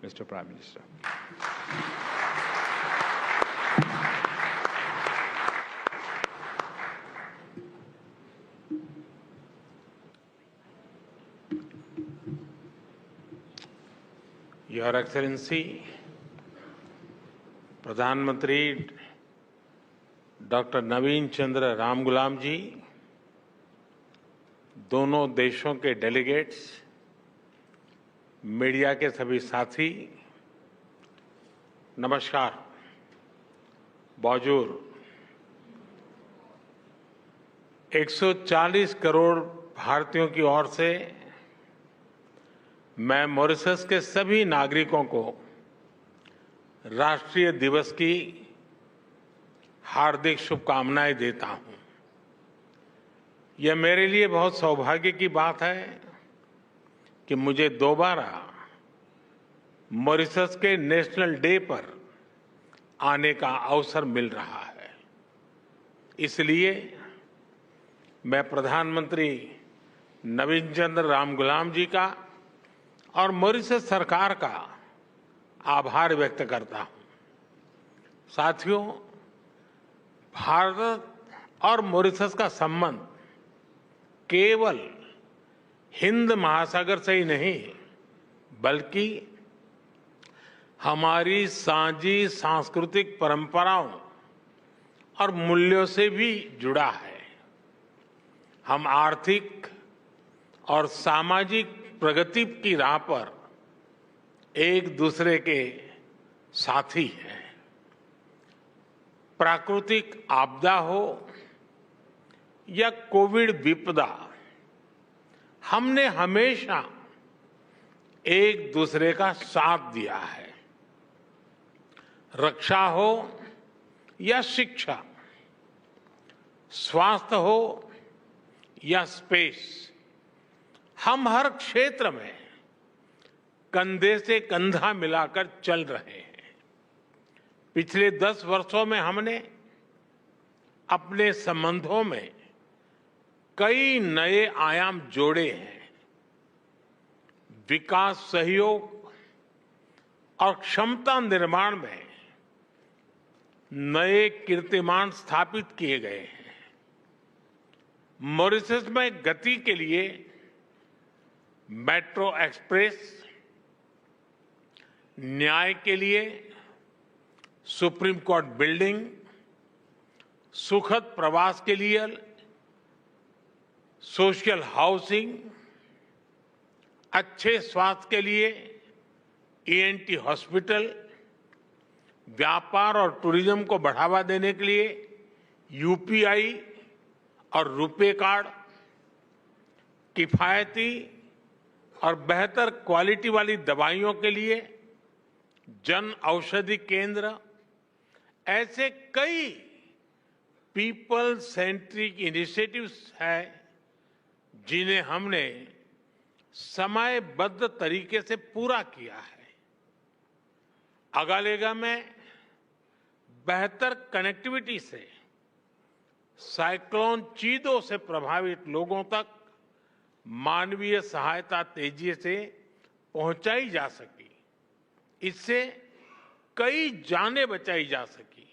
Mr. Prime Minister. Your Excellency, प्रधानमंत्री doctor नवीन चंद्र रामगुलाम जी, दोनों देशों के डेलीगेट्स, मीडिया के सभी साथी, नमस्कार। बौजूर 140 करोड़ भारतीयों की ओर से मैं मॉरिशस के सभी नागरिकों को राष्ट्रीय दिवस की हार्दिक शुभकामनाएं देता हूं। यह मेरे लिए बहुत सौभाग्य की बात है कि मुझे दोबारा मॉरिशस के नेशनल डे पर आने का अवसर मिल रहा है। इसलिए मैं प्रधानमंत्री नवीन चंद्र रामगुलाम जी का और मॉरिशस सरकार का आभार व्यक्त करता हूं। साथियों, भारत और मॉरिशस का संबंध केवल हिंद महासागर से ही नहीं, बल्कि हमारी साझी सांस्कृतिक परंपराओं और मूल्यों से भी जुड़ा है। हम आर्थिक और सामाजिक प्रगति की राह पर एक दूसरे के साथी हैं। प्राकृतिक आपदा हो या कोविड विपदा, हमने हमेशा एक दूसरे का साथ दिया है। रक्षा हो या शिक्षा, स्वास्थ्य हो या स्पेस, हम हर क्षेत्र में कंधे से कंधा मिलाकर चल रहे हैं। पिछले 10 वर्षों में हमने अपने संबंधों में कई नए आयाम जोड़े हैं। विकास सहयोग और क्षमता निर्माण में नए कीर्तिमान स्थापित किए गए हैं। मॉरिशस में गति के लिए मेट्रो एक्सप्रेस, न्याय के लिए सुप्रीम कोर्ट बिल्डिंग, सुखद प्रवास के लिए सोशल हाउसिंग, अच्छे स्वास्थ्य के लिए ईएनटी हॉस्पिटल, व्यापार और टूरिज्म को बढ़ावा देने के लिए यूपीआई और रुपे कार्ड, किफायती और बेहतर क्वालिटी वाली दवाइयों के लिए जन औषधि केंद्र, ऐसे कई पीपल सेंट्रिक इनिशिएटिव्स हैं जिन्हें हमने समयबद्ध तरीके से पूरा किया है। अगालेगा में बेहतर कनेक्टिविटी से साइक्लोन चीदो से प्रभावित लोगों तक मानवीय सहायता तेजी से पहुंचाई जा सकी। इससे कई जानें बचाई जा सकी।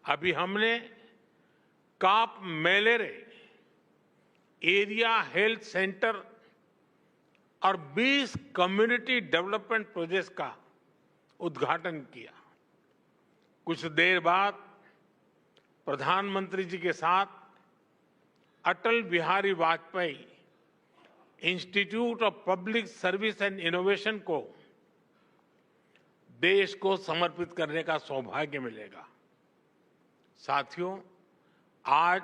अभी हमने काप मेलेरे एरिया हेल्थ सेंटर और 20 कम्युनिटी डेवलपमेंट प्रोजेक्ट्स का उद्घाटन किया। कुछ देर बाद प्रधानमंत्री जी के साथ Atal Bihari Vajpayee institute of public service and innovation को देश को समर्पित करने का सौभाग्य मिलेगा। साथियों, आज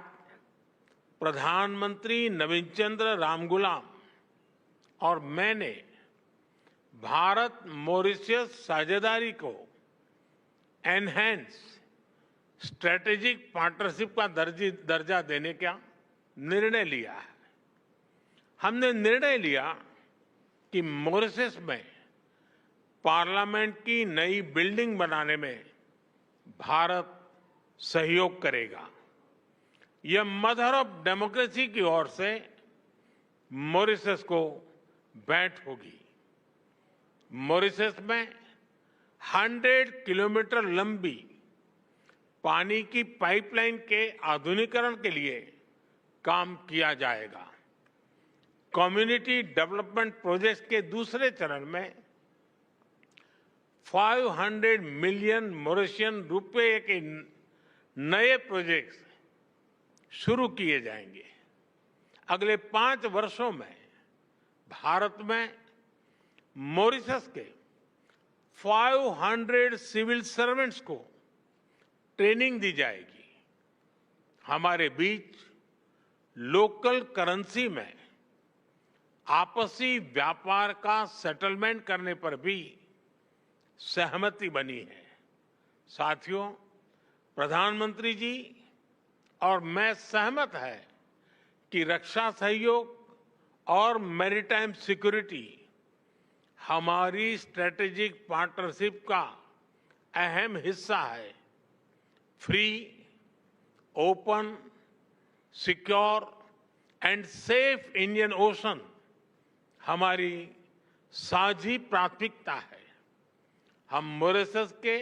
प्रधानमंत्री नवीन चंद्र रामगुलाम और मैंने भारत मॉरिशस साझेदारी को एनहांस स्ट्रेटेजिक पार्टनरशिप का दर्जा देने का निर्णय लिया है। हमने निर्णय लिया कि मॉरिशस में पार्लियामेंट की नई बिल्डिंग बनाने में भारत सहयोग करेगा। यह मदर ऑफ डेमोक्रेसी की ओर से मॉरिशस को भेंट होगी। मॉरिशस में 100 किलोमीटर लंबी पानी की पाइपलाइन के आधुनिकीकरण के लिए काम किया जाएगा। कम्युनिटी डेवलपमेंट प्रोजेक्ट के दूसरे चरण में 500 मिलियन मॉरिशियन रुपए के नए प्रोजेक्ट्स शुरू किए जाएंगे। अगले 5 वर्षों में भारत में मॉरिशस के 500 सिविल सर्वेंट्स को ट्रेनिंग दी जाएगी। हमारे बीच लोकल करेंसी में आपसी व्यापार का सेटलमेंट करने पर भी सहमति बनी है। साथियों, प्रधानमंत्री जी और मैं सहमत है कि रक्षा सहयोग और मैरीटाइम सिक्योरिटी हमारी स्ट्रेटेजिक पार्टनरशिप का अहम हिस्सा है। Free, open, secure and safe Indian ocean हमारी साझी प्राथमिकता है। हम मॉरिशस के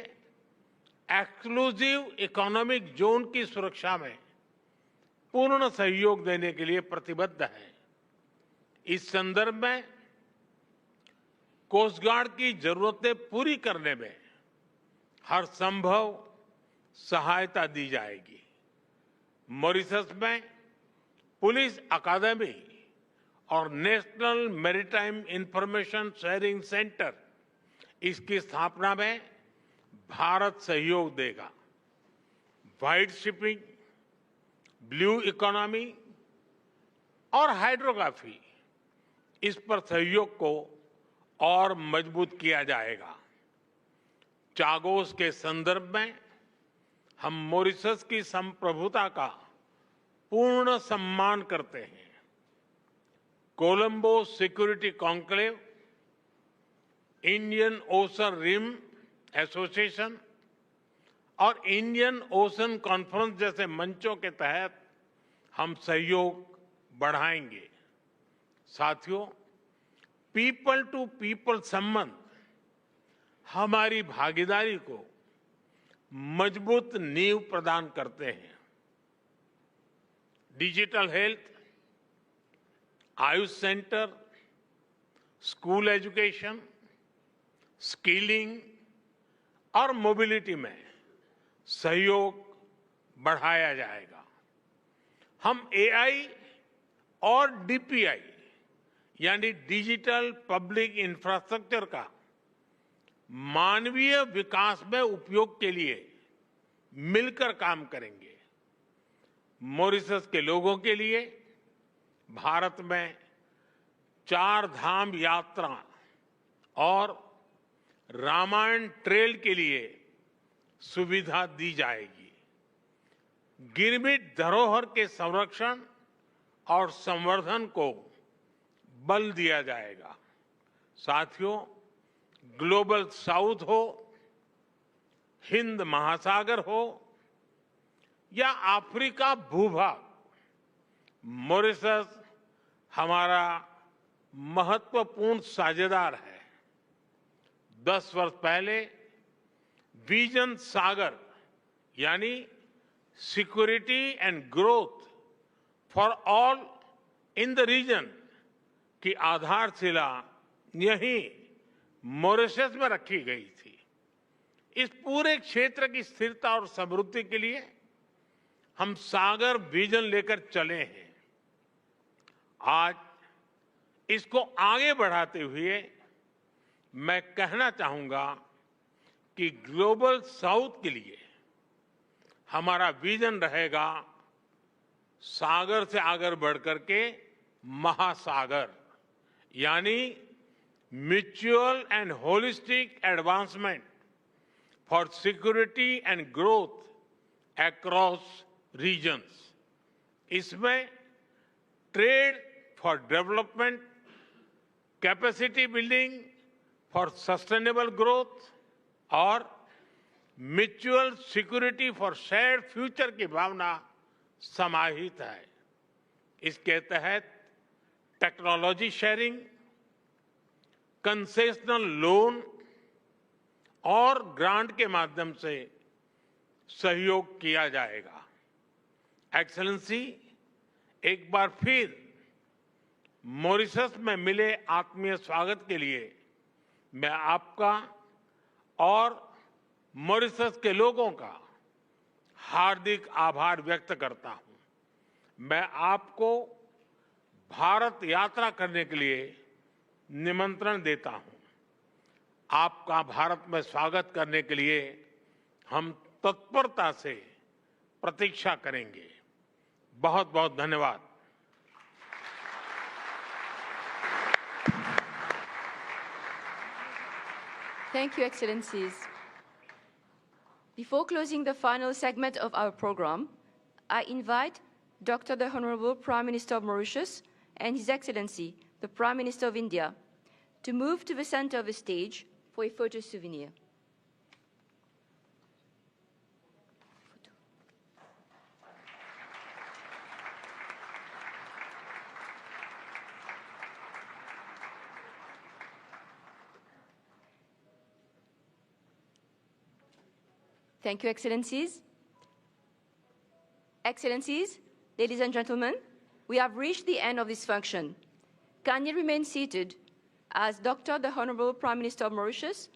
एक्सक्लूसिव इकोनॉमिक जोन की सुरक्षा में पूर्ण सहयोग देने के लिए प्रतिबद्ध हैं। इस संदर्भ में कोस्ट गार्ड की जरूरतें पूरी करने में हर संभव सहायता दी जाएगी। मॉरिशस में पुलिस अकादमी और national maritime information sharing centre, इसकी स्थापना में भारत सहयोग देगा। व्हाइट शिपिंग, ब्लू इकोनॉमी और हाइड्रोग्राफी, इस पर सहयोग को और मजबूत किया जाएगा। चागोस के संदर्भ में हम मॉरिशस की संप्रभुता का पूर्ण सम्मान करते हैं। Colombo security conclave, Indian Ocean Rim Association और इंडियन ओशन कॉन्फ्रेंस जैसे मंचों के तहत हम सहयोग बढ़ाएंगे। साथियों, पीपल टू पीपल संबंध हमारी भागीदारी को मजबूत नींव प्रदान करते हैं। Digital health, Ayush centre, school education, skilling और मोबिलिटी में सहयोग बढ़ाया जाएगा। हम एआई और डीपीआई यानी डिजिटल पब्लिक इंफ्रास्ट्रक्चर का मानवीय विकास में उपयोग के लिए मिलकर काम करेंगे। मॉरिशस के लोगों के लिए भारत में 4 धाम यात्रा और रामायण ट्रेल के लिए सुविधा दी जाएगी। गिरमिट धरोहर के संरक्षण और संवर्धन को बल दिया जाएगा। साथियों, ग्लोबल साउथ हो, हिंद महासागर हो या अफ्रीका भूभाग, मॉरिशस हमारा महत्वपूर्ण साझेदार है। 10 वर्ष पहले विजन सागर यानी security and growth for all in the region की आधारशिला यहीं मॉरिशस में रखी गई थी। इस पूरे क्षेत्र की स्थिरता और समृद्धि के लिए हम सागर विजन लेकर चले हैं। आज इसको आगे बढ़ाते हुए मैं कहना चाहूंगा कि ग्लोबल साउथ के लिए हमारा विजन रहेगा सागर से आगे बढ़कर के महासागर, यानी mutual and holistic advancement for security and growth across regions. इसमें trade for development, capacity building for sustainable growth और mutual security for shared future की भावना समाहित है। इसके तहत टेक्नोलॉजी शेयरिंग, कंसेशनल लोन और ग्रांट के माध्यम से सहयोग किया जाएगा। एक्सेलेंसी, एक बार फिर मॉरिशस में मिले आत्मीय स्वागत के लिए मैं आपका और मॉरिशस के लोगों का हार्दिक आभार व्यक्त करता हूं। मैं आपको भारत यात्रा करने के लिए निमंत्रण देता हूं। आपका भारत में स्वागत करने के लिए हम तत्परता से प्रतीक्षा करेंगे। बहुत बहुत धन्यवाद। Thank you, Excellencies. Before closing the final segment of our program, I invite Dr. the Honorable Prime Minister of Mauritius and His Excellency, the Prime Minister of India, to move to the center of the stage for a photo souvenir. Thank you, Excellencies. Excellencies, ladies and gentlemen, we have reached the end of this function. Kindly remain seated as Dr. the Honorable Prime Minister of Mauritius